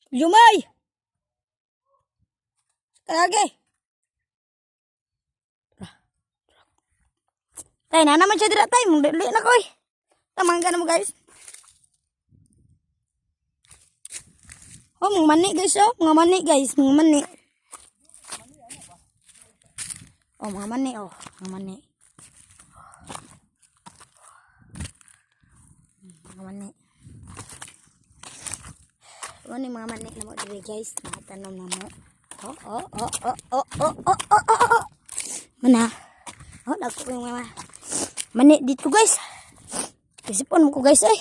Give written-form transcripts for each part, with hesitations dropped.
Jumay! Lagi. Tay na naman siya dira tay. Mundali na ko eh. Tamang ka na mo guys. Oh, mga mani guys oh. Mga mani guys. Mga mani. Oh, mga mani oh. Mga mani. Mga mani. Mani mga mani na mo diri guys. Natanom na mo. Oh. Mana? Oh, dako ko yung mga mani dito guys. Isipon mo ko guys ay.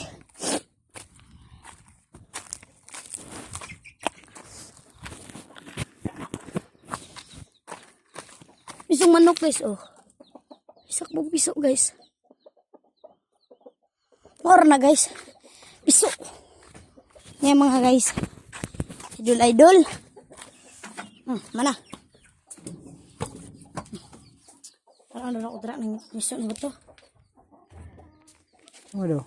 Isang manok guys oh. Isak mo piso guys. Mora na guys. Piso. Ngayon mga guys. Idol. Mana? Parang ano na ko dra ng piso ni to. Ano?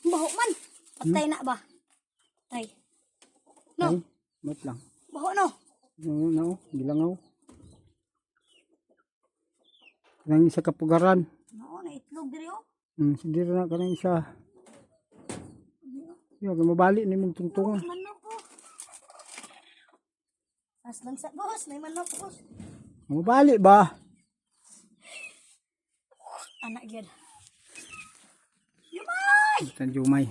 Baho man. Patay na ba? Patay. No. Ay, mat lang. Baho no. No, gilangaw. Kanang isa kapugaran. No, na itlog diri oh. Sige na kanang isa. Yo, mabali ni mong tungtungan. Manok oh. As lang sa boss, may manok boss. Mabali ba? Anak gyud. Yumay! Tan jumay.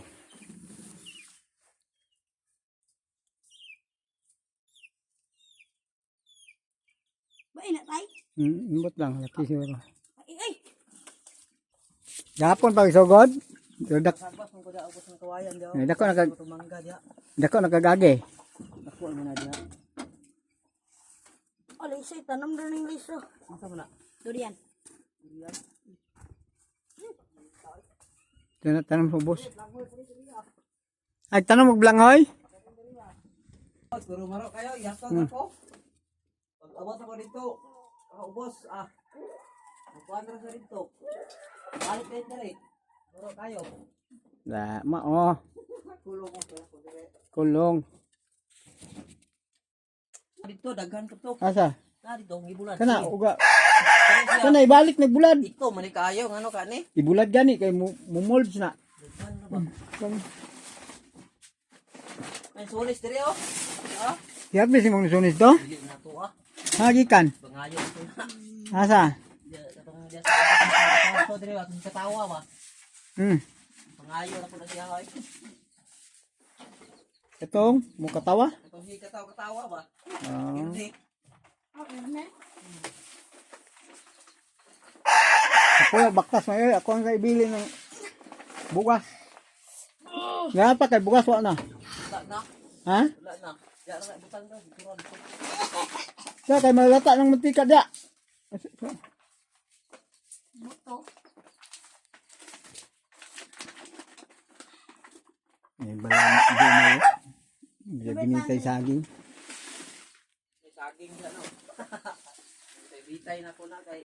Ba ina tay? Imbot lang laki siguro. Ay. Gapon pag sugod. Dak. Sabas mo ko da ubos ng kawayan daw. Dako nakagage. Dako man na dia. Alay say tanam din ng liso. Asa mo na? Durian. Tanam po boss. Ay tanam og blangoy. Puro maro kayo, yakon ako. Pag abot ako dito, ubos kuan ra sa dito. Balik kayo dere. Maro kayo. Kulong mo kaya ko dire. Kulong. Dito daghan ko to. Asa? Na dito gibulan. Kana uga. Kana ibalik nagbulad. Dito man kayo ngano kani? Ibulad gani kay mumolds na. May sulis dire oh. Ha? Tiyak bisi mong sunis to? Dili na to Hagikan. Bangayo to. Asa? Katong dia sa to dire atong katawa ba. Bangayo na ko na siya hoy. Itong mo katawa? Katong si katawa ba. Oh. Hindi. Ako baktas mayo ako ang kaibili ng bugas. Nga pa kay bugas wa na. Wala na. Ha? Wala na. Ya ra butang daw turon. Sa kay malata ng mantika dia. Buto. Balang di na. Ginitay saging. Saging ano. Bitay na ko na kay